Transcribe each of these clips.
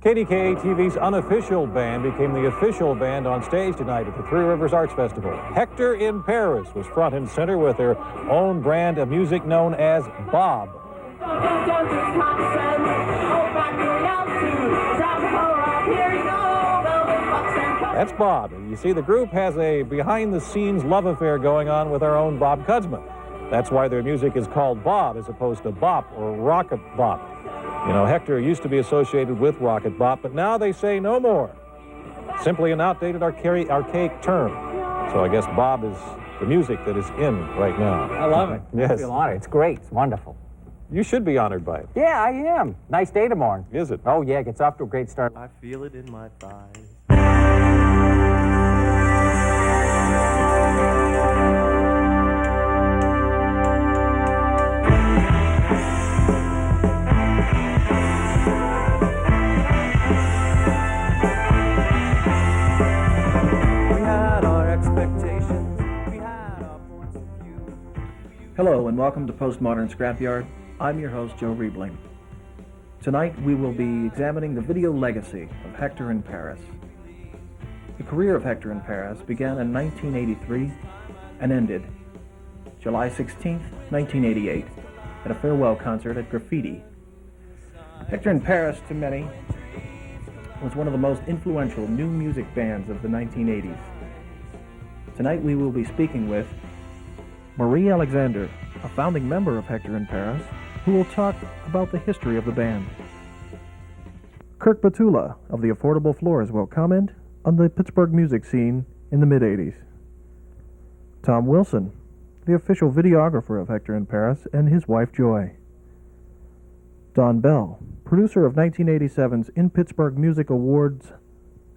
KDKA-TV's unofficial band became the official band on stage tonight at the Three Rivers Arts Festival. Hector in Paris was front and center with their own brand of music known as Bob. That's Bob. You see, the group has a behind-the-scenes love affair going on with our own Bob Kudzma. That's why their music is called Bob as opposed to bop or rocket bop. You know, Hector used to be associated with rocket bop, but now they say no more. Simply an outdated archaic term. So I guess Bob is the music that is in right now. I love it. Yes. I feel honored. It's great. It's wonderful. You should be honored by it. Yeah, I am. Nice day tomorrow. Is it? Oh, yeah. Gets off to a great start. I feel it in my thighs. Hello and welcome to Postmodern Scrapyard. I'm your host, Joe Riebling. Tonight we will be examining the video legacy of Hector in Paris. The career of Hector in Paris began in 1983 and ended July 16, 1988, at a farewell concert at Graffiti. Hector in Paris, to many, was one of the most influential new music bands of the 1980s. Tonight we will be speaking with Marie Alexander, a founding member of Hector in Paris, who will talk about the history of the band. Kirk Batula of the Affordable Floors will comment on the Pittsburgh music scene in the mid-80s. Tom Wilson, the official videographer of Hector in Paris, and his wife Joy. Don Bell, producer of 1987's In Pittsburgh Music Awards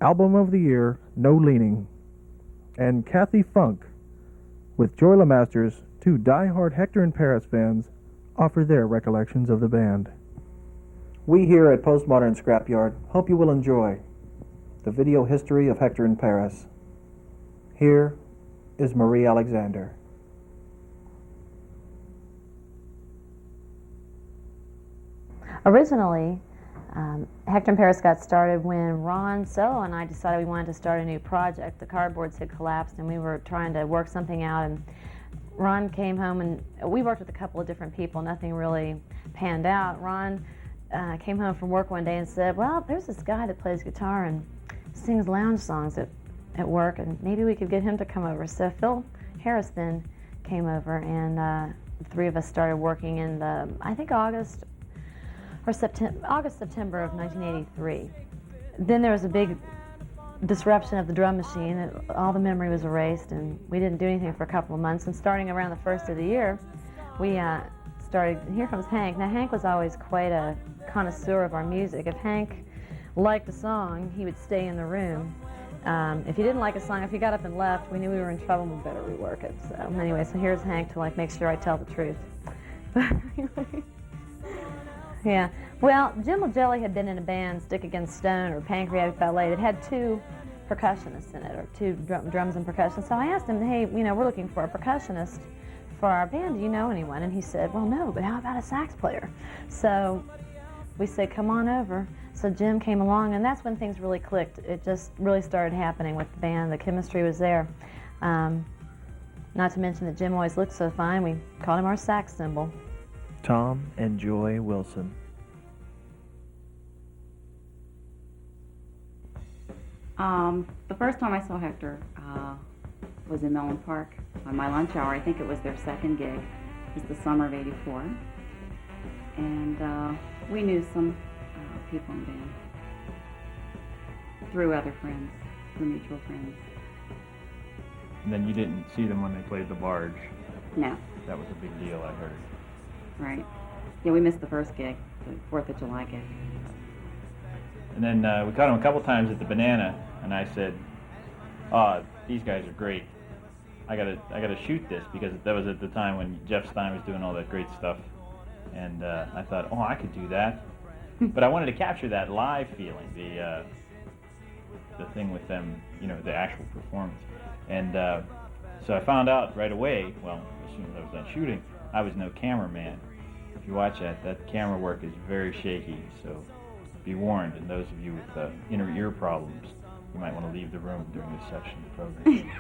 Album of the Year, No Leaning. And Kathy Funk, with Joy LeMasters, two die-hard Hector in Paris fans offer their recollections of the band. We here at Postmodern Scrapyard hope you will enjoy the video history of Hector in Paris. Here is Marie Alexander. Originally, Hector in Paris got started when Ron Solo and I decided we wanted to start a new project. The cardboards had collapsed and we were trying to work something out, and Ron came home and we worked with a couple of different people. Nothing really panned out. Ron came home from work one day and said, well, there's this guy that plays guitar and sings lounge songs at work, and maybe we could get him to come over. So Phil Harris then came over, and the three of us started working in the, I think August, September of 1983. Then there was a big disruption of the drum machine. All the memory was erased, and we didn't do anything for a couple of months. And starting around the first of the year, we started, here comes Hank. Now, Hank was always quite a connoisseur of our music. If Hank liked a song, he would stay in the room. If he didn't like a song, if he got up and left, we knew we were in trouble and we better rework it. So anyway, so here's Hank to make sure I tell the truth. Yeah. Well, Jim LaJelly had been in a band, Stick Against Stone or Pancreatic Ballet, that had two percussionists in it, or two drums and percussion. So I asked him, hey, we're looking for a percussionist for our band. Do you know anyone? And he said, well, no, but how about a sax player? So we said, come on over. So Jim came along, and that's when things really clicked. It just really started happening with the band. The chemistry was there. Not to mention that Jim always looked so fine, we called him our sax symbol. Tom and Joy Wilson. The first time I saw Hector was in Mellon Park on my lunch hour. I think it was their second gig. It was the summer of '84. And we knew some people in the band through other friends, through mutual friends. And then you didn't see them when they played the barge. No. That was a big deal, I heard. Right. Yeah, we missed the first gig, the 4th of July gig. And then we caught them a couple times at the Banana, and I said, "Oh, these guys are great. I gotta shoot this," because that was at the time when Jeff Stein was doing all that great stuff, and I thought, "Oh, I could do that," but I wanted to capture that live feeling, the thing with them, the actual performance, and so I found out right away. Well, as soon as I was done shooting, I was no cameraman. If you watch that camera work is very shaky, so be warned, and those of you with inner ear problems, you might want to leave the room during this section of the program.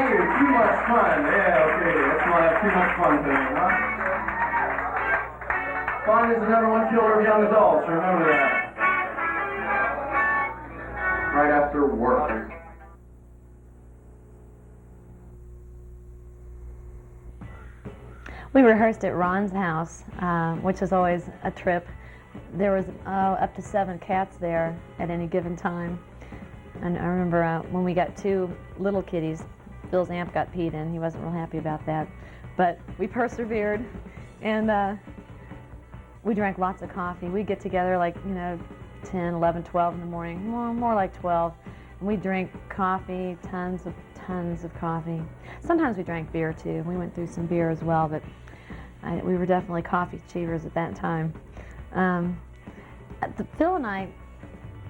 Too much fun. Yeah, okay. That's why I have too much fun today, huh? Fun is the #1 killer of young adults. Remember that. Right after work. We rehearsed at Ron's house, which was always a trip. There was up to 7 cats there at any given time. And I remember when we got 2 little kitties, Bill's amp got peed in. He wasn't real happy about that. But we persevered, and we drank lots of coffee. We'd get together like, 10, 11, 12 in the morning, more like 12. And we'd drink coffee, tons of coffee. Sometimes we drank beer too. We went through some beer as well, but We were definitely coffee achievers at that time. Phil and I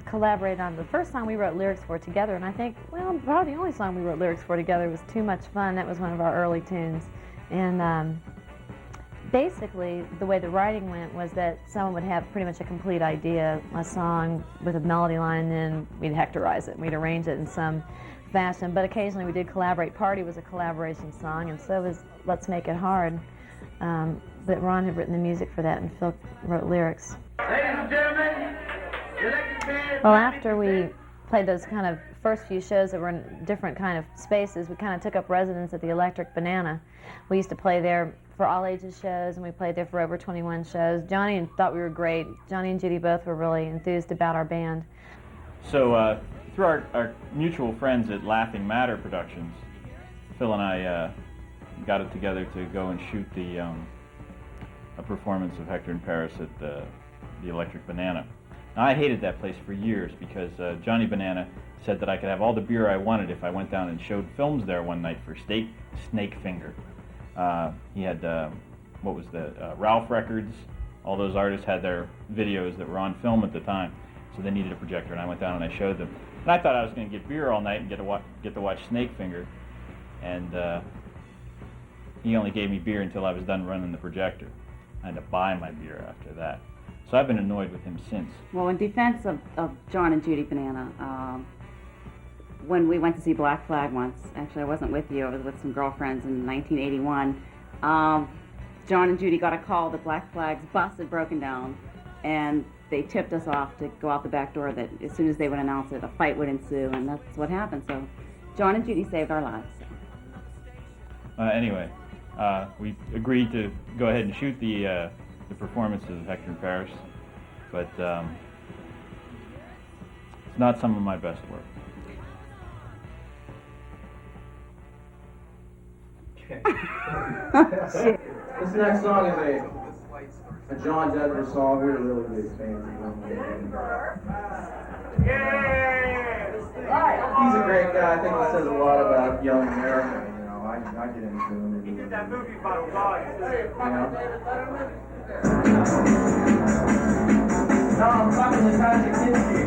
collaborated on the first song we wrote lyrics for together, and I think, well, probably the only song we wrote lyrics for together was Too Much Fun. That was one of our early tunes. And basically, the way the writing went was that someone would have pretty much a complete idea, a song with a melody line, and then we'd hectorize it. We'd arrange it in some fashion, but occasionally we did collaborate. Party was a collaboration song, and so was Let's Make It Hard. But Ron had written the music for that, and Phil wrote lyrics. Ladies and gentlemen, Well, after we played those kind of first few shows that were in different kind of spaces, we kind of took up residence at the Electric Banana. We used to play there for all ages shows, and we played there for over 21 shows. Johnny thought we were great. Johnny and Judy both were really enthused about our band. So through our mutual friends at Laughing Matter Productions, Phil and I got it together to go and shoot a performance of Hector in Paris at the Electric Banana. Now, I hated that place for years because Johnny Banana said that I could have all the beer I wanted if I went down and showed films there one night for Snake Finger. He had, Ralph Records. All those artists had their videos that were on film at the time, so they needed a projector, and I went down and I showed them. And I thought I was going to get beer all night and get to watch Snake Finger, and he only gave me beer until I was done running the projector. I had to buy my beer after that. So I've been annoyed with him since. Well, in defense of John and Judy Banana, when we went to see Black Flag once, actually I wasn't with you, I was with some girlfriends in 1981, John and Judy got a call that Black Flag's bus had broken down, and they tipped us off to go out the back door that as soon as they would announce it, a fight would ensue, and that's what happened. So John and Judy saved our lives. Anyway, we agreed to go ahead and shoot the performances of Hector in Paris, but it's not some of my best work. This next song is a John Denver song. We're really big fans of him. He's a great guy. I think he says a lot about young America. You know, I get into him. He did that movie about God. No, I'm talking to Patrick Kinski.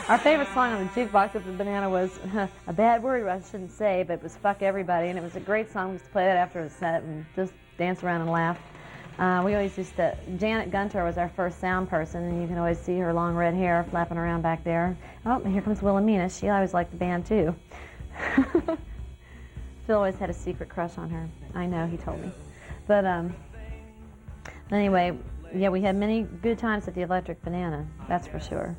Our favorite song on the jukebox at the Banana was a bad word I shouldn't say, but it was Fuck Everybody, and it was a great song. We used to play that after the set and just dance around and laugh. We always used to, Janet Gunter was our first sound person, and you can always see her long red hair flapping around back there. Oh, and here comes Wilhelmina. She always liked the band too. Phil always had a secret crush on her. I know, he told me. But anyway, yeah, we had many good times at the Electric Banana, that's for sure.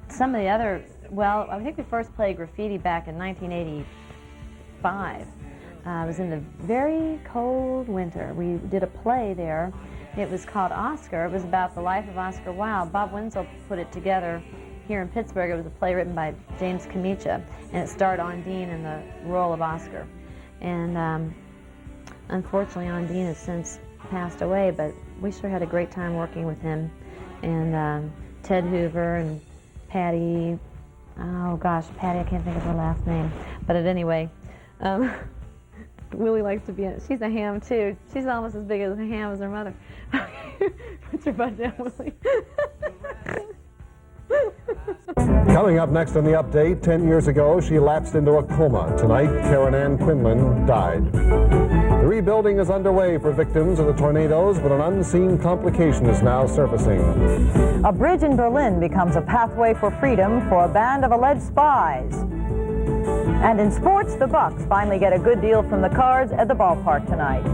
Some of the other, well, I think we first played Graffiti back in 1985. It was in the very cold winter. We did a play there. It was called Oscar. It was about the life of Oscar Wilde. Bob Winslow put it together here in Pittsburgh. It was a play written by James Camicha, and it starred Ondine in the role of Oscar. And unfortunately, Ondine has since passed away, but we sure had a great time working with him. And Ted Hoover and Patty, oh gosh, Patty, I can't think of her last name. But at anyway, Willie likes to be in it. She's a ham too. She's almost as big as a ham as her mother. Put your butt down, Willie. Coming up next on the update, 10 years ago, she lapsed into a coma. Tonight, Karen Ann Quinlan died. The rebuilding is underway for victims of the tornadoes, but an unseen complication is now surfacing. A bridge in Berlin becomes a pathway for freedom for a band of alleged spies. And in sports, the Bucks finally get a good deal from the Cards at the ballpark tonight.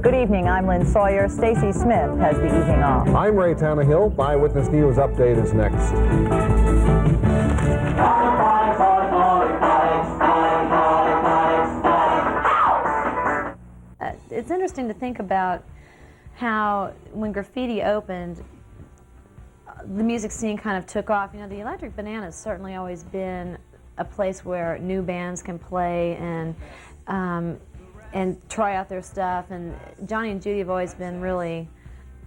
Good evening, I'm Lynn Sawyer. Stacey Smith has the evening off. I'm Ray Tannehill. Eyewitness News Update is next. It's interesting to think about how when Graffiti opened, the music scene kind of took off. You know, the Electric Banana has certainly always been a place where new bands can play and try out their stuff. And Johnny and Judy have always been really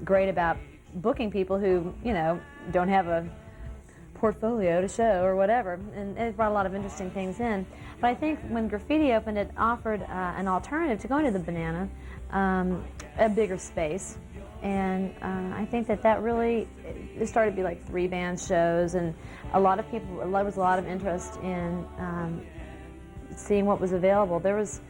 great about booking people who, you know, don't have a portfolio to show or whatever. And it brought a lot of interesting things in. But I think when Graffiti opened, it offered an alternative to going to the Banana, a bigger space. And I think that really, it started to be like 3-band shows, and a lot of people, there was a lot of interest in seeing what was available. There was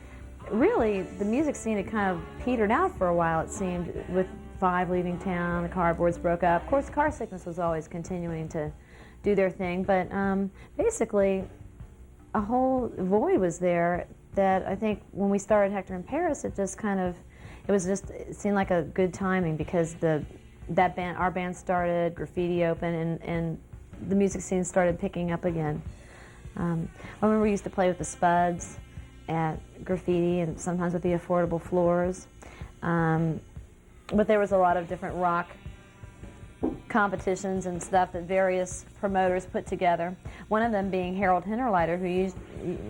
really, the music scene had kind of petered out for a while, it seemed, with Five leaving town, the Cardboards broke up. Of course, Car Sickness was always continuing to do their thing, but basically a whole void was there that I think when we started Hector in Paris, it just kind of, it seemed like a good timing because our band started, Graffiti opened, and the music scene started picking up again. I remember we used to play with the Spuds at Graffiti and sometimes with the Affordable Floors. But there was a lot of different rock competitions and stuff that various promoters put together. One of them being Harold Hinterleiter, who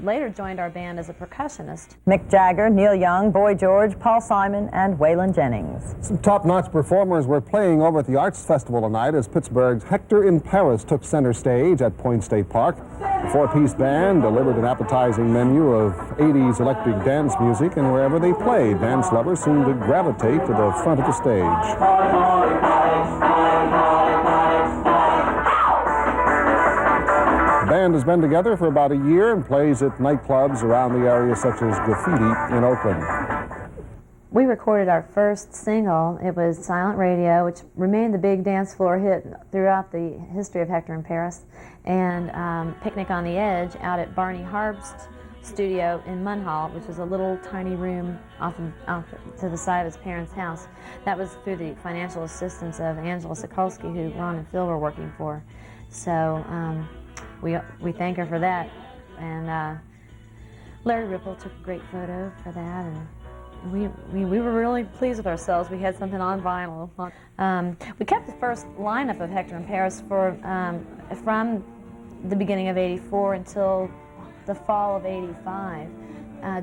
later joined our band as a percussionist. Mick Jagger, Neil Young, Boy George, Paul Simon, and Waylon Jennings. Some top-notch performers were playing over at the Arts Festival tonight as Pittsburgh's Hector in Paris took center stage at Point State Park. The 4-piece band delivered an appetizing menu of 80s electric dance music, and wherever they played, dance lovers seemed to gravitate to the front of the stage. been together for about a year and plays at nightclubs around the area such as Graffiti in Oakland. We recorded our first single. It was Silent Radio, which remained the big dance floor hit throughout the history of Hector in Paris, and Picnic on the Edge out at Barney Harb's studio in Munhall, which was a little tiny room off to the side of his parents' house. That was through the financial assistance of Angela Sokolsky, who Ron and Phil were working for. So we thank her for that. And Larry Ripple took a great photo for that, and we were really pleased with ourselves. We had something on vinyl. We kept the first lineup of Hector in Paris for from the beginning of '84 until the fall of '85.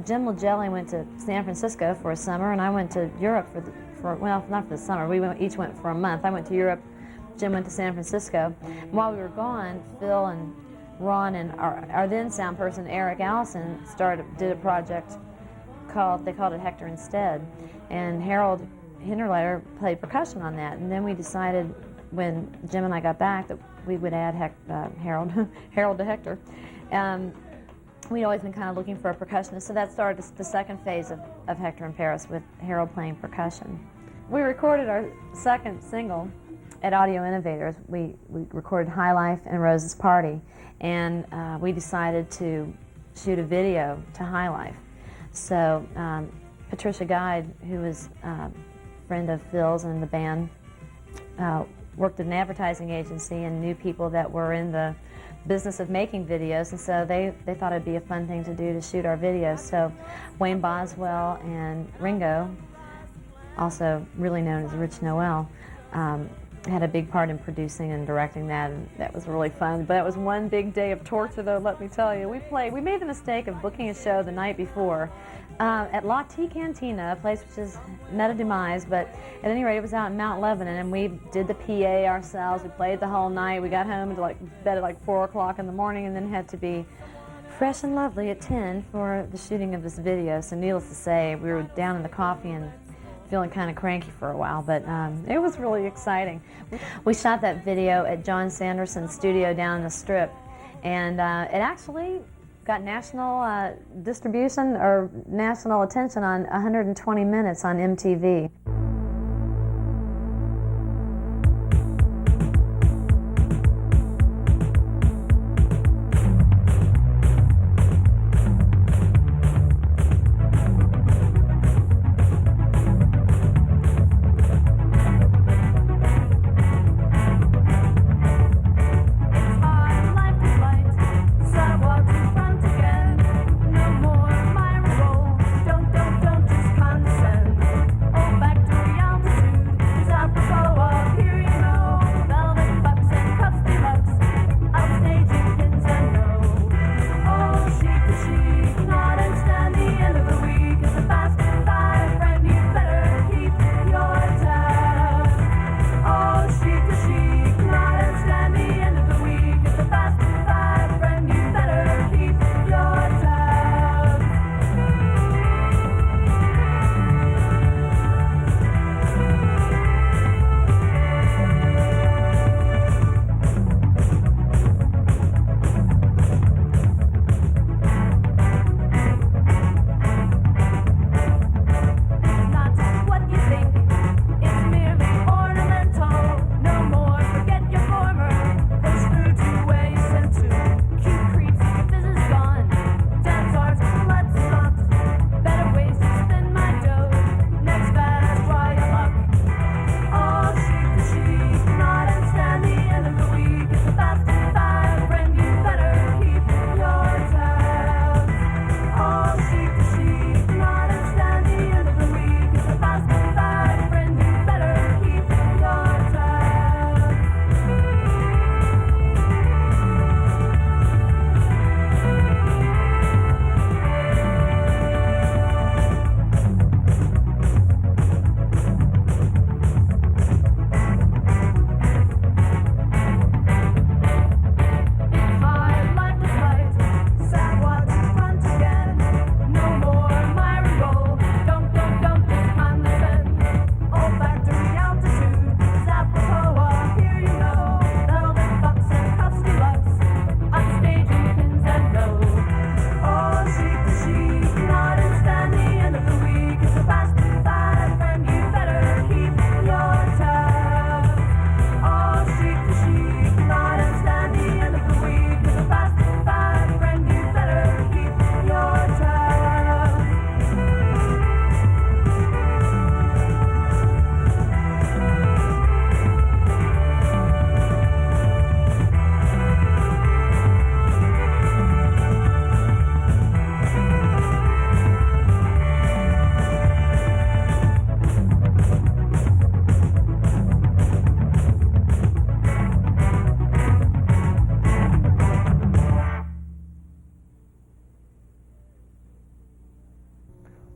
Jim Lagelli went to San Francisco for a summer, and I went to Europe well, not for the summer. We each went for a month. I went to Europe. Jim went to San Francisco. And while we were gone, Phil and Ron and our then sound person Eric Allison did a project they called it Hector Instead, and Harold Hinterleiter played percussion on that. And then we decided, when Jim and I got back, that we would add Harold to Hector. We'd always been kind of looking for a percussionist, so that started the second phase of Hector in Paris, with Harold playing percussion. We recorded our second single at Audio Innovators. We recorded High Life and Rose's Party, and we decided to shoot a video to High Life. So Patricia Guide, who was a friend of Phil's and the band, worked at an advertising agency and knew people that were in the business of making videos, and so they thought it'd be a fun thing to do to shoot our videos. So Wayne Boswell and Ringo, also really known as Rich Noel, had a big part in producing and directing that, and that was really fun. But it was one big day of torture, though, let me tell you. We made the mistake of booking a show the night before at La T Cantina, a place which has met a demise, but at any rate, it was out in Mount Lebanon, and we did the PA ourselves. We played the whole night. We got home to bed at 4 o'clock in the morning, and then had to be fresh and lovely at 10 for the shooting of this video. So needless to say, we were down in the coffee and feeling kind of cranky for a while, but it was really exciting. We shot that video at John Sanderson's studio down in the Strip, and it actually got national distribution or national attention on 120 Minutes on MTV. Back to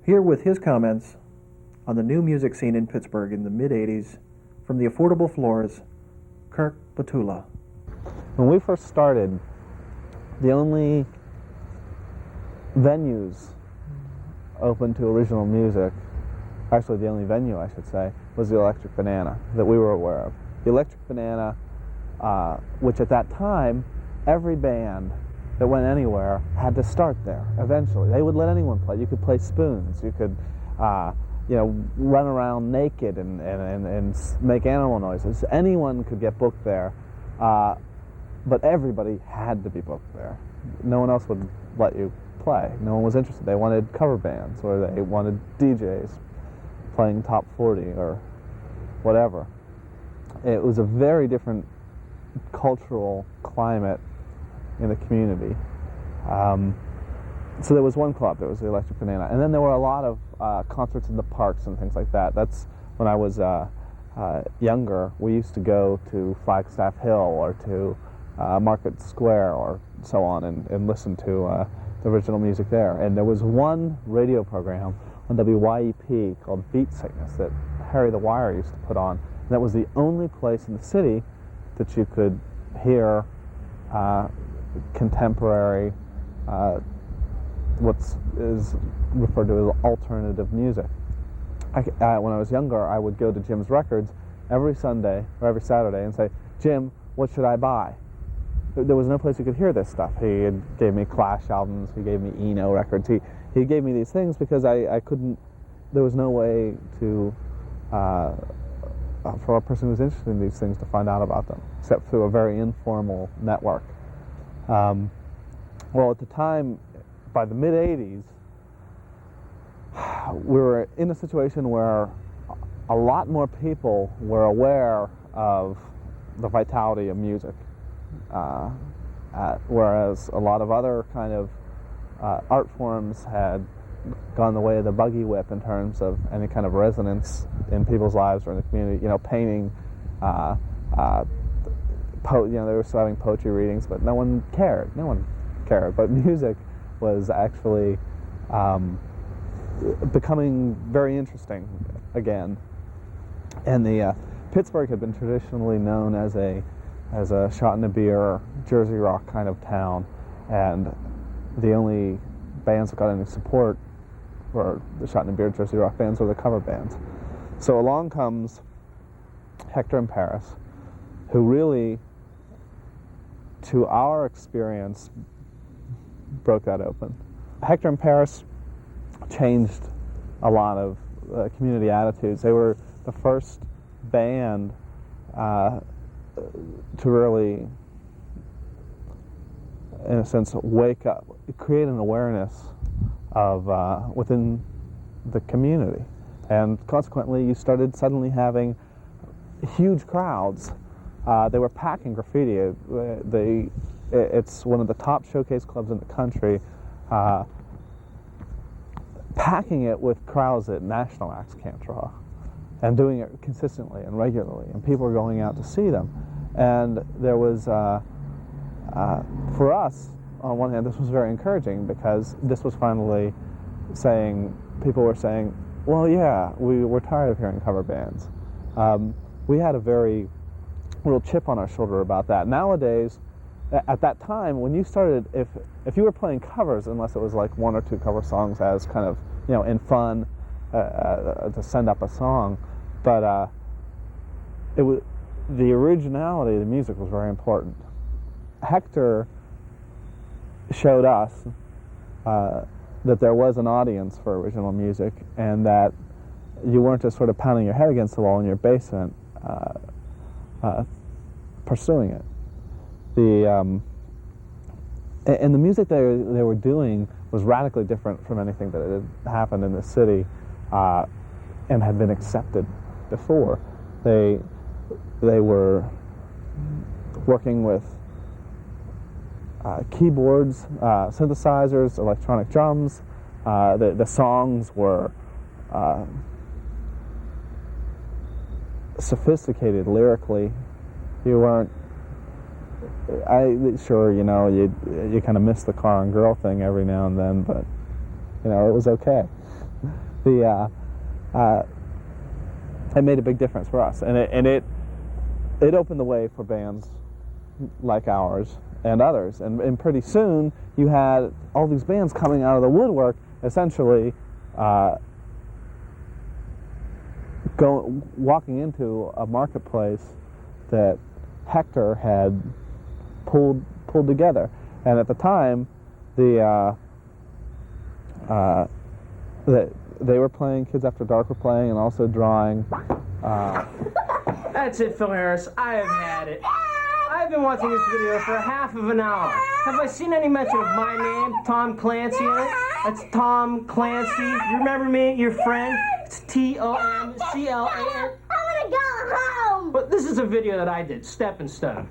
Here with his comments on the new music scene in Pittsburgh in the mid-'80s, from the Affordable Floors, Kirk Batula. When we first started, the only venues open to original music, actually the only venue I should say, was the Electric Banana that we were aware of. The Electric Banana, which at that time, every band that went anywhere had to start there eventually. They would let anyone play. You could play spoons, you could run around naked and make animal noises. Anyone could get booked there, but everybody had to be booked there. No one else would let you play. No one was interested. They wanted cover bands, or they wanted DJs playing top 40 or whatever. It was a very different cultural climate in the community. So there was one club, there was the Electric Banana, and then there were a lot of concerts in the parks and things like that. That's when I was younger. We used to go to Flagstaff Hill or to Market Square or so on and listen to the original music there. And there was one radio program on WYEP called Beat Sickness that Harry the Wire used to put on. And that was the only place in the city that you could hear contemporary, what is referred to as alternative music. When I was younger, I would go to Jim's Records every Sunday or every Saturday and say, "Jim, what should I buy?" There was no place you could hear this stuff. He gave me Clash albums, he gave me Eno records, he gave me these things because I couldn't, there was no way to, for a person who's interested in these things to find out about them, except through a very informal network. Well, at the time, by the mid-'80s, we were in a situation where a lot more people were aware of the vitality of music, whereas a lot of other kind of art forms had gone the way of the buggy whip in terms of any kind of resonance in people's lives or in the community. You know, painting, they were still having poetry readings, but no one cared. No one cared. But music was actually becoming very interesting again. And the Pittsburgh had been traditionally known as a shot in the beer, Jersey rock kind of town, and the only bands that got any support for the shot in the beer, Jersey rock bands were the cover bands. So along comes Hector and Paris, who really, to our experience, broke that open. Hector and Paris changed a lot of community attitudes. They were the first band to really, in a sense, wake up, create an awareness of within the community. And consequently, you started suddenly having huge crowds. They were packing graffiti. It's one of the top showcase clubs in the country, packing it with crowds that national acts can't draw, and doing it consistently and regularly, and people were going out to see them. And there was, for us, on one hand, this was very encouraging because this was finally saying, people were saying, well, yeah, we're tired of hearing cover bands. We had a very real chip on our shoulder about that. Nowadays, at that time, when you started, if you were playing covers, unless it was like one or two cover songs as kind of, in fun to send up a song, but it was, the originality of the music was very important. Hector showed us that there was an audience for original music, and that you weren't just sort of pounding your head against the wall in your basement pursuing it. And the music they were doing was radically different from anything that had happened in the city and had been accepted before. They were working with keyboards, synthesizers, electronic drums. The songs were sophisticated lyrically. You weren't, you kind of miss the car and girl thing every now and then, but it was okay. it made a big difference for us, and it opened the way for bands like ours and others, and pretty soon you had all these bands coming out of the woodwork, essentially walking into a marketplace that HECTOR had pulled together. And at the time, they were playing, Kids After Dark were playing, and also drawing. That's it, Phil Harris. I have had it. I've been watching this video for half of an hour. Have I seen any mention of my name, Tom Clancy, in it? That's Tom Clancy. You remember me, your friend? It's Tomclan. I want to go home. But this is a video that I did, Stepping Stone.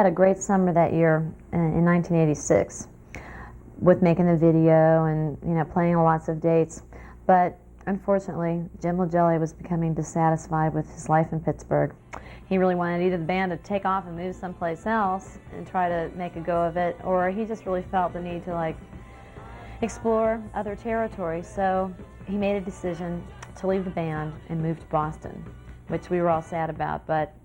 had a great summer that year in 1986 with making the video and playing lots of dates. But unfortunately, Jim LaGelli was becoming dissatisfied with his life in Pittsburgh. He really wanted either the band to take off and move someplace else and try to make a go of it, or he just really felt the need to explore other territory. So he made a decision to leave the band and move to Boston, which we were all sad about, but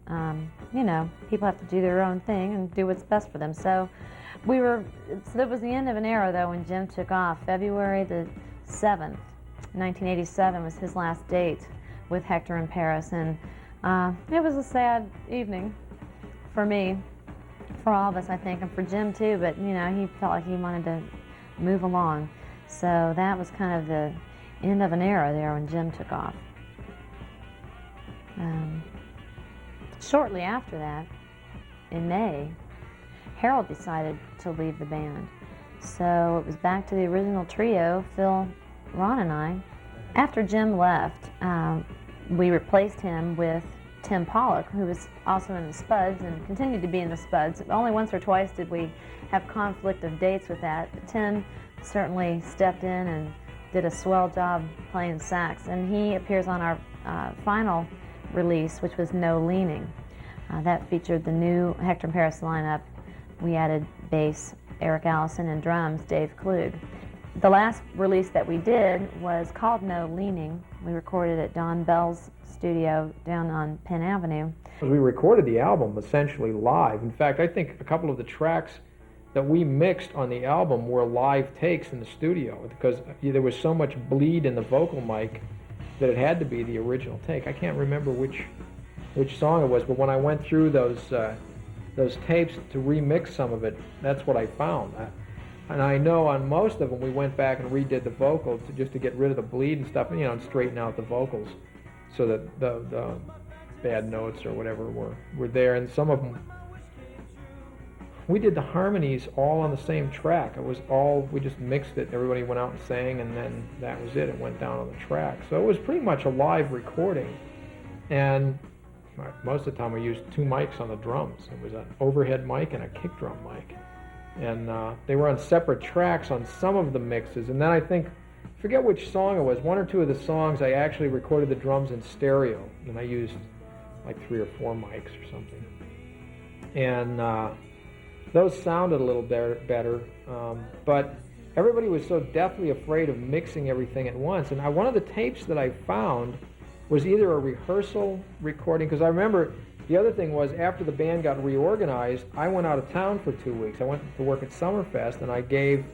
people have to do their own thing and do what's best for them. So that was the end of an era, though, when Jim took off. February the 7th, 1987 was his last date with Hector in Paris, and it was a sad evening for me, for all of us, I think, and for Jim too, but he felt like he wanted to move along. So that was kind of the end of an era there when Jim took off. Shortly after that, in May, Harold decided to leave the band. So it was back to the original trio, Phil, Ron, and I. After Jim left, we replaced him with Tim Pollock, who was also in the Spuds and continued to be in the Spuds. Only once or twice did we have conflict of dates with that. But Tim certainly stepped in and did a swell job playing sax, and he appears on our final release, which was No Leaning. That featured the new Hector in Paris lineup. We added bass, Eric Allison, and drums, Dave Klug. The last release that we did was called No Leaning. We recorded at Don Bell's studio down on Penn Avenue. We recorded the album essentially live. In fact, I think a couple of the tracks that we mixed on the album were live takes in the studio because there was so much bleed in the vocal mic that it had to be the original take. I can't remember which song it was, but when I went through those tapes to remix some of it, that's what I found. And I know on most of them we went back and redid the vocals just to get rid of the bleed and stuff, and straighten out the vocals so that the bad notes or whatever were there. And some of them, we did the harmonies all on the same track. It was all, we just mixed it. Everybody went out and sang, and then that was it. It went down on the track. So it was pretty much a live recording. And most of the time we used two mics on the drums. It was an overhead mic and a kick drum mic. And they were on separate tracks on some of the mixes. And then I forget which song it was. One or two of the songs I actually recorded the drums in stereo. And I used like 3 or 4 mics or something. And those sounded a little better. But everybody was so deathly afraid of mixing everything at once. And one of the tapes that I found was either a rehearsal recording, because I remember the other thing was after the band got reorganized, I went out of town for 2 weeks. I went to work at Summerfest, and I gave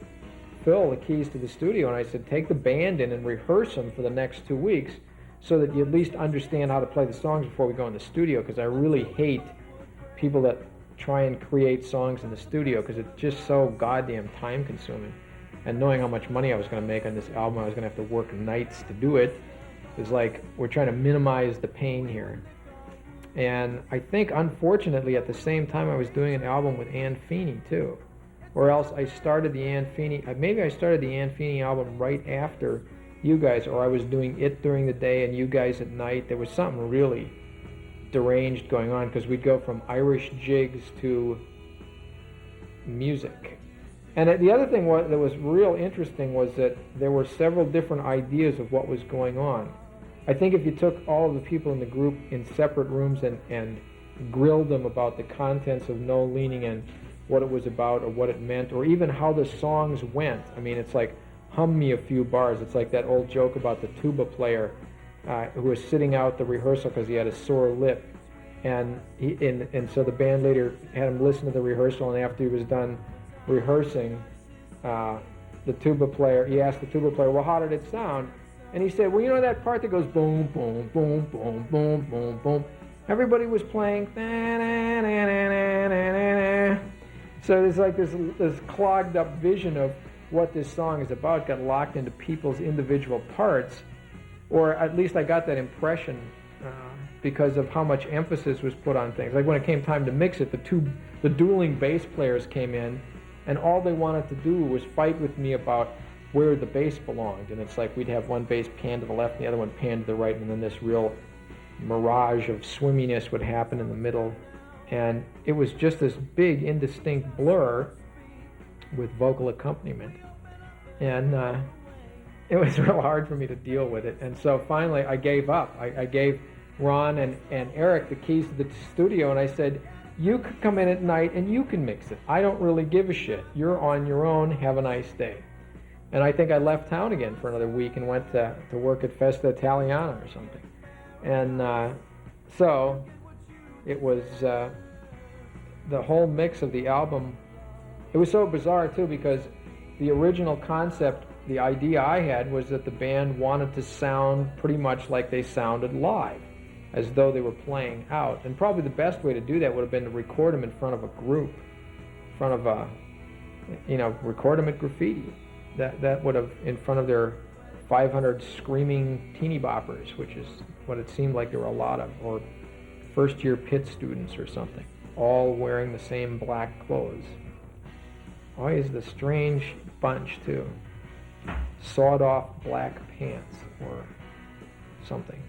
Phil the keys to the studio, and I said, take the band in and rehearse them for the next 2 weeks so that you at least understand how to play the songs before we go in the studio, because I really hate people that try and create songs in the studio because it's just so goddamn time-consuming. And knowing how much money I was going to make on this album, I was going to have to work nights to do it. It was like, we're trying to minimize the pain here. And I think, unfortunately, at the same time I was doing an album with Ann Feeney, too. Or else I started the Ann Feeney, maybe I started the Ann Feeney album right after you guys, or I was doing it during the day and you guys at night. There was something really deranged going on, because we'd go from Irish jigs to music. And the other thing that was real interesting was that there were several different ideas of what was going on. I think if you took all of the people in the group in separate rooms and grilled them about the contents of No Leaning and what it was about or what it meant, or even how the songs went. I mean, it's like, hum me a few bars. It's like that old joke about the tuba player who was sitting out the rehearsal because he had a sore lip. And so the band later had him listen to the rehearsal, and after he was done rehearsing, the tuba player, he asked the tuba player, well, how did it sound? And he said, well, you know that part that goes boom, boom, boom, boom, boom, boom, boom? Everybody was playing. So there's like this clogged up vision of what this song is about got locked into people's individual parts, or at least I got that impression because of how much emphasis was put on things. Like when it came time to mix it, the dueling bass players came in, and all they wanted to do was fight with me about where the bass belonged. And it's like we'd have one bass pan to the left and the other one pan to the right, and then this real mirage of swimminess would happen in the middle. And it was just this big, indistinct blur with vocal accompaniment. And it was real hard for me to deal with it. And so finally I gave up. I gave Ron and Eric the keys to the studio, and I said, you could come in at night and you can mix it. I don't really give a shit. You're on your own. Have a nice day. And I think I left town again for another week and went to work at Festa Italiana or something. And so it was the whole mix of the album. It was so bizarre too, because the original concept, the idea I had, was that the band wanted to sound pretty much like they sounded live, as though they were playing out. And probably the best way to do that would have been to record them in front of a group, in front of a, record them at Graffiti. That would have, in front of their 500 screaming teeny boppers, which is what it seemed like there were a lot of, or first-year Pitt students or something, all wearing the same black clothes. Always the strange bunch, too. Sawed-off black pants or something.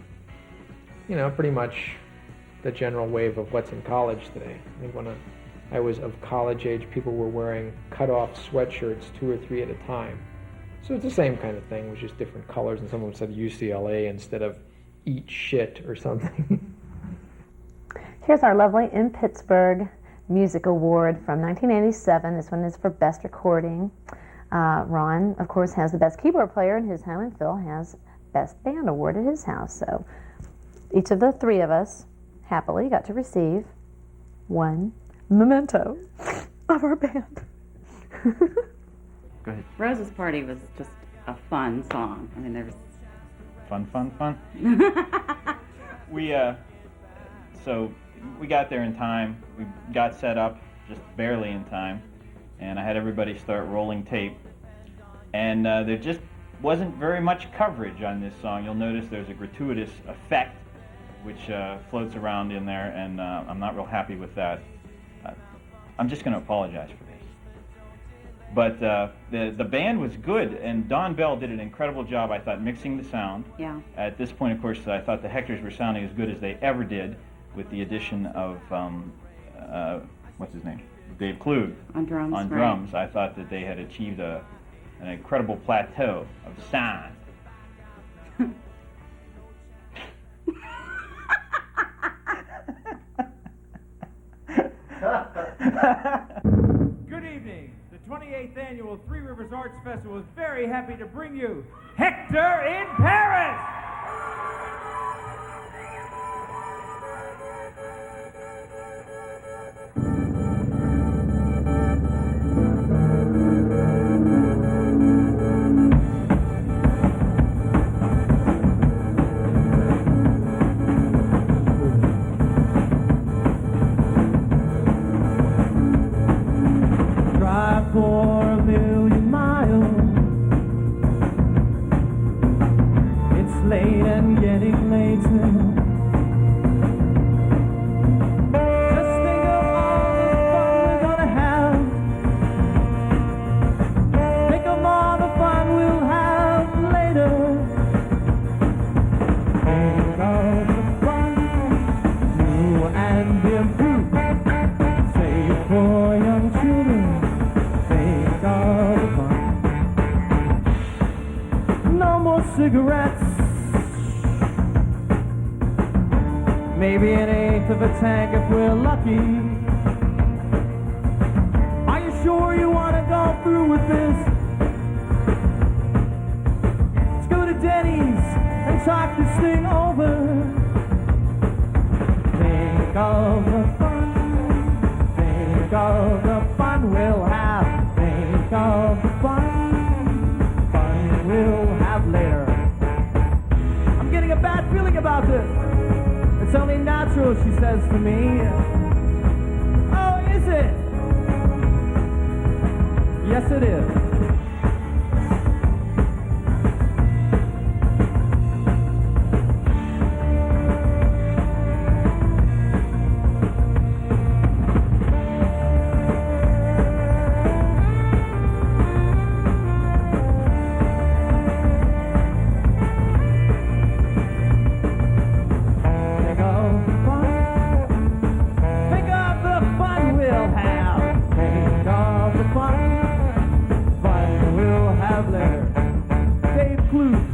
Pretty much the general wave of what's in college today. I think when I was of college age, people were wearing cut-off sweatshirts 2 or 3 at a time. So it's the same kind of thing, with just different colors, and someone said UCLA instead of eat shit or something. Here's our lovely In Pittsburgh Music Award from 1987. This one is for Best Recording. Ron, of course, has the Best Keyboard Player in his home, and Phil has Best Band Award at his house. So each of the 3 of us happily got to receive one memento of our band. Go ahead. Rose's Party was just a fun song. I mean, there was... Fun. So we got there in time. We got set up just barely in time. And I had everybody start rolling tape. And there just wasn't very much coverage on this song. You'll notice there's a gratuitous effect which floats around in there, and I'm not real happy with that. I'm just going to apologize for this. But the band was good, and Don Bell did an incredible job, I thought, mixing the sound. Yeah. At this point, of course, I thought the HECTORs were sounding as good as they ever did, with the addition of, what's his name? Dave Klug. On drums, On right. drums. I thought that they had achieved an incredible plateau of sound. Good evening. The 28th annual Three Rivers Arts Festival is very happy to bring you HECTOR in Paris. Drive for a million miles. It's late and getting later. Just think of all the fun we're gonna have. Think of all the fun we'll have later. Think of the fun, new and improved. Save for young children. Think of the fun. No more cigarettes. Maybe an eighth of a tank if we're lucky. Are you sure you want to go through with this? Let's go to Denny's and talk this thing over. Think of the fun. Think of the fun we'll have. Think of the fun we'll have later. I'm getting a bad feeling about this. It's only natural, she says to me. Oh, is it? Yes, it is. Think of traveler, Dave Clute.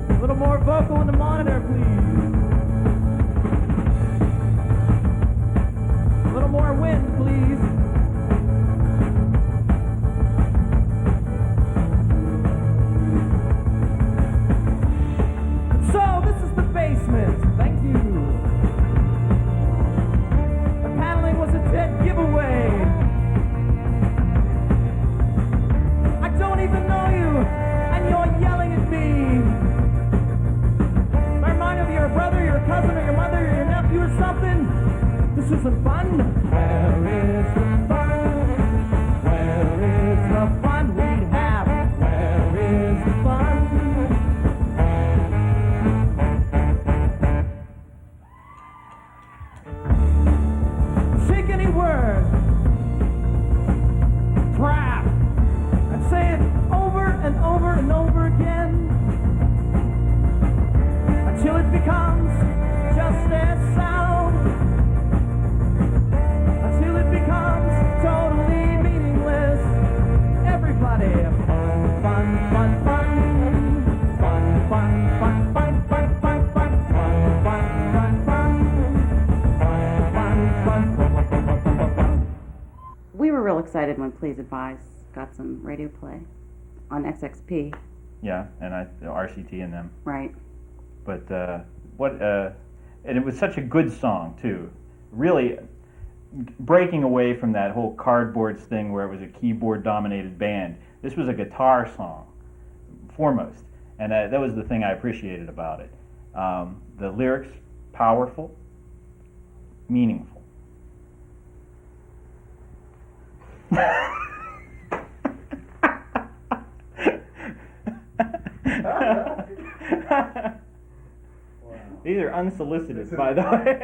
A little more vocal on the monitor, please. A little more wind, please. So, this is the basement. Thank you. The paneling was a dead giveaway. I don't even know you, and you're yelling at me. I remind you of your brother, your cousin, or your mother, or your nephew, or something. This isn't fun. Where is the fun? Where is the fun we'd have? Where is the fun? Take any word, crap, and say it over and over and over again until it becomes just as sound, until it becomes totally meaningless. Everybody, fun, fun, fun, fun, fun, fun, fun, fun, fun, fun, fun, fun, fun, fun, fun, fun, fun. We were real excited when Please Advise got some radio play on XXP. Yeah, and RCT and them. Right. But and it was such a good song too. Really breaking away from that whole Cardboards thing where it was a keyboard-dominated band. This was a guitar song, foremost, and that was the thing I appreciated about it. The lyrics, powerful, meaningful. These are unsolicited, by the way.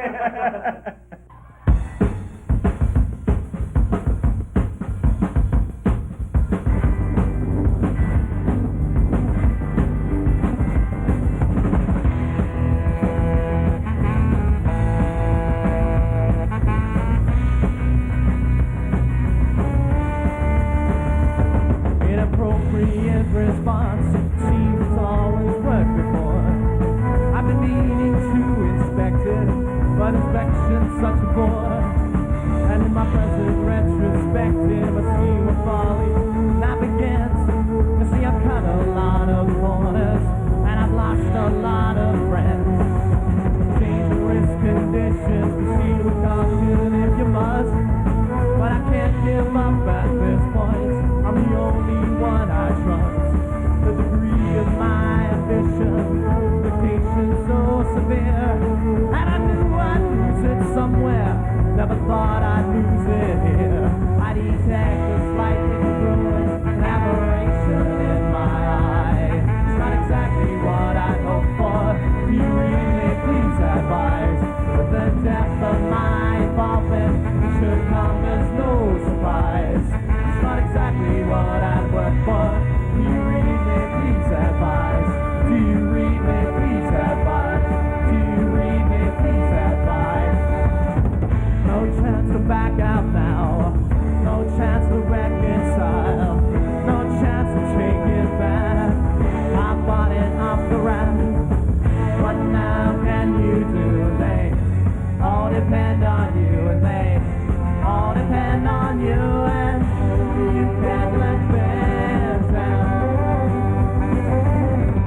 Inappropriate response seems it's always worked before. I've been meaning to inspect it, but inspection's such a bore. And in my present retrospective, I see what folly now begins. You see, I've cut a lot of corners, and I've lost a lot of friends. Dangerous conditions, proceed with caution if you must. But I can't give up at this point. I'm the only one I trust. The degree of my ambition, dictation so severe, and I knew I'd lose it somewhere. Never thought I'd lose it here. I detect a slight incongruence, an aberration in my eye. It's not exactly what I'd hoped for. Do you really please advise? With the depth of my involvement, it should come as no surprise. It's not exactly what I'd worked for. Do you read me, please advise? Do you read me, please advise? Do you read me, please advise? No chance to back out now. No chance to reconcile. No chance to take it back. I bought it off the rack. What now can you do? They all depend on you, and they all depend on you, and you can't let them down.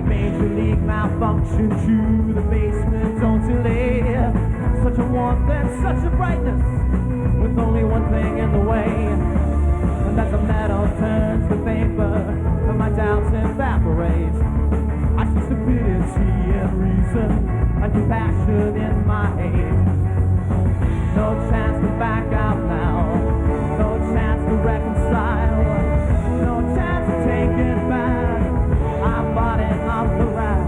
Major league malfunction to the basement, don't delay. Such a warmth and such a brightness, with only one thing in the way, and that's the metal turns to vapor, and my doubts evaporate. I see stupidity and reason, and compassion in my hate. No chance to back out now, no chance to reconcile, no chance to take it back. I bought it off the rack.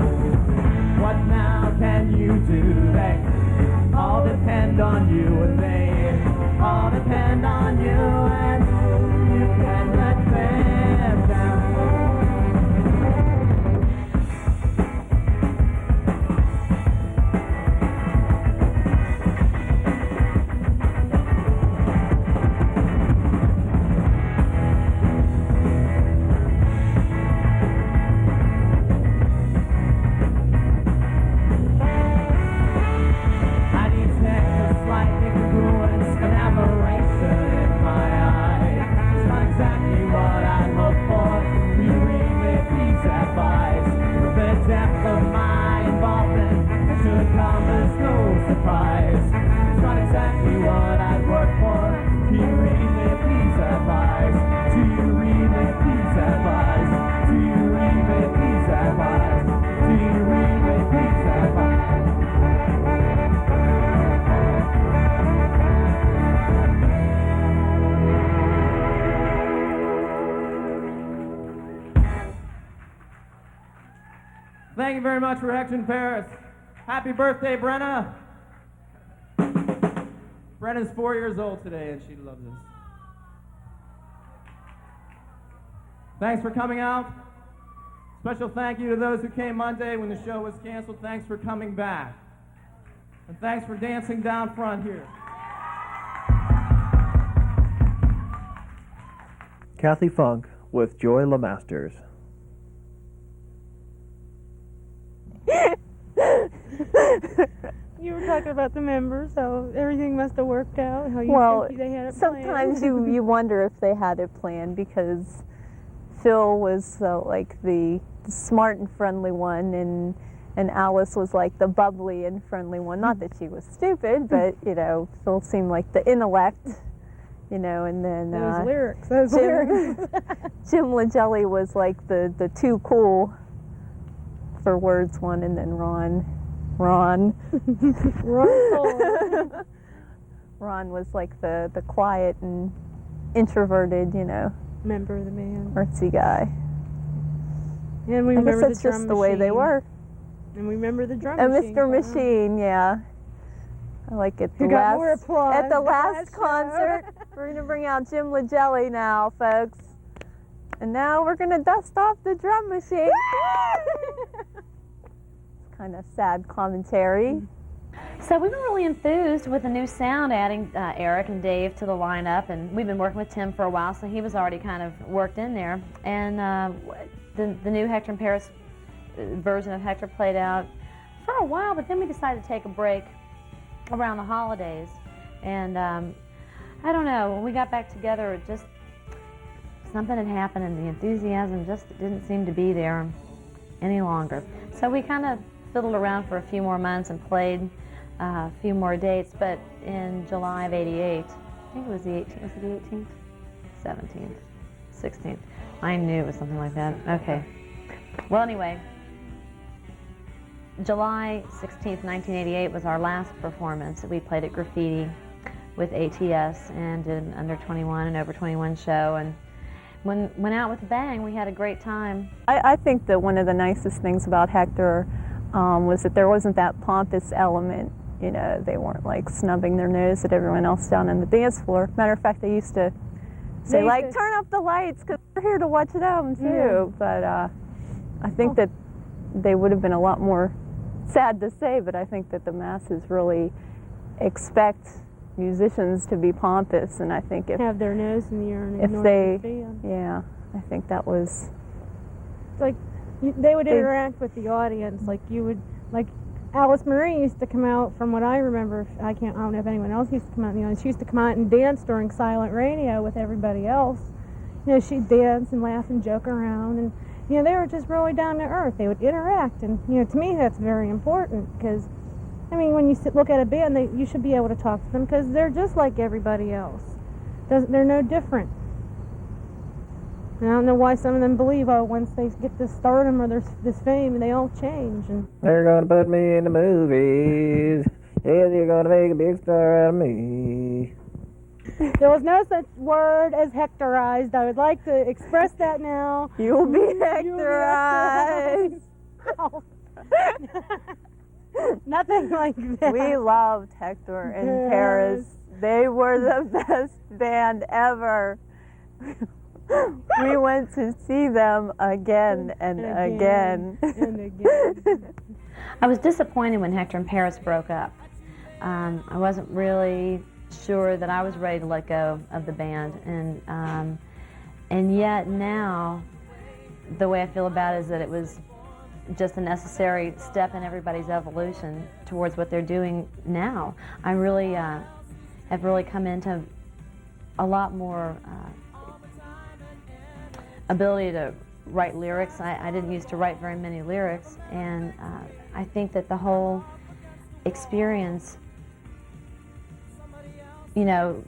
What now can you do? They all depend on you, and they all depend depend on you, and you can let them down. I detect a slight incongruence, an aberration in my eye. It's not exactly what I look for. Will you read me, please advise? The depth of my involvement should come as no surprise. It's not exactly what I'd work for. Do you read me, please advise? Do you read me, please advise? Do you read me, please advise? Do you read me, please advise? Thank you very much for Hector in Paris. Happy birthday, Brenna. Brenna's 4 years old today, and she loves us. Thanks for coming out. Special thank you to those who came Monday when the show was canceled. Thanks for coming back. And thanks for dancing down front here. Kathy Funk with Joy LeMasters. You were talking about the members, how everything must have worked out, how you think they had it sometimes planned. you wonder if they had it planned, because Phil was like the smart and friendly one, and Alice was like the bubbly and friendly one. Not that she was stupid, but you know, Phil seemed like the intellect, you know, and then Those lyrics. Jim LaJelly was like the too cool for words one, and then Ron was like the quiet and introverted, you know, member of the band, artsy guy. And we I guess remember that's the drum just the way they machine. were. And we remember the drum And machine. Mr. Machine, yeah. I like it. Who got more applause at the than last show. concert. We're gonna bring out Jim LaJelly now, folks. And now we're gonna dust off the drum machine. It's kind of sad commentary. So we were really enthused with the new sound, adding Eric and Dave to the lineup, and we've been working with Tim for a while, so he was already kind of worked in there. And the new Hector in Paris version of Hector played out for a while, but then we decided to take a break around the holidays. And I don't know, when we got back together, it just, something had happened and the enthusiasm just didn't seem to be there any longer. So we kind of fiddled around for a few more months and played a few more dates, but in July of '88, I think it was the 18th, was it the 18th? 17th, 16th. I knew it was something like that. Okay. Well, anyway, July 16th, 1988 was our last performance. We played at Graffiti with ATS and did an under 21 and over 21 show, and went out with a bang. We had a great time. I think that one of the nicest things about Hector was that there wasn't that pompous element. You know, they weren't like snubbing their nose at everyone else down on the dance floor. Matter of fact, they used to say like, turn up the lights because we're here to watch them too. Yeah. But I think that they would have been a lot more, sad to say, but I think that the masses really expect musicians to be pompous, and I think if have their nose in the air and if ignore they, the band. yeah, I think that was Like they would interact with the audience, like you would, like Alice Marie used to come out, from what I remember. I don't know if anyone else used to come out in the audience. She used to come out and dance during silent radio with everybody else. You know, she'd dance and laugh and joke around, and you know, they were just really down to earth. They would interact, and you know, to me that's very important, because I mean, when you look at a band, you should be able to talk to them because they're just like everybody else. They're no different. And I don't know why some of them believe, oh, once they get this stardom or this fame, they all change. And they're gonna put me in the movies. Yeah, they're gonna make a big star out of me. there was no such word as hectorized. I would like to express that now. You'll be hectorized. Oh. Nothing like that. We loved Hector in Paris. They were the best band ever. We went to see them again and again. And again. I was disappointed when Hector and Paris broke up. I wasn't really sure that I was ready to let go of the band, and yet now the way I feel about it is that it was just a necessary step in everybody's evolution towards what they're doing now. I really have really come into a lot more ability to write lyrics. I didn't used to write very many lyrics, and I think that the whole experience, you know,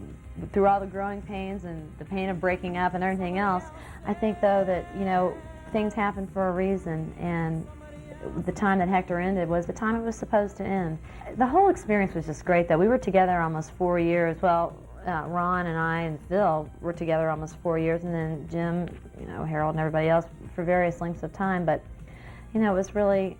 through all the growing pains and the pain of breaking up and everything else, I think though that, you know, things happen for a reason, and the time that Hector ended was the time it was supposed to end. The whole experience was just great though. We were together almost 4 years. Well, Ron and I and Phil were together almost 4 years, and then Jim, you know, Harold and everybody else for various lengths of time. But, you know, it was really,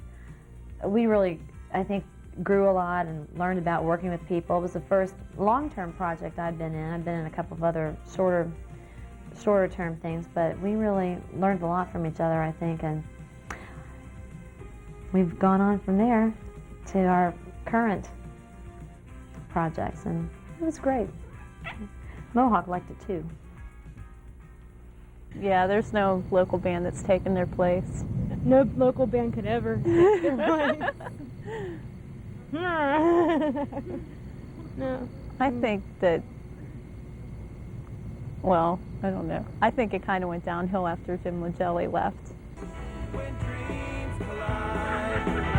we really, I think, grew a lot and learned about working with people. It was the first long-term project I'd been in. I'd been in a couple of other shorter term things, but we really learned a lot from each other, I think, and we've gone on from there to our current projects, and it was great. Mohawk liked it too. Yeah, there's no local band that's taken their place. No local band could ever. No. I think that, well, I don't know. I think it kind of went downhill after Jim Lagelli left. When dreams collide.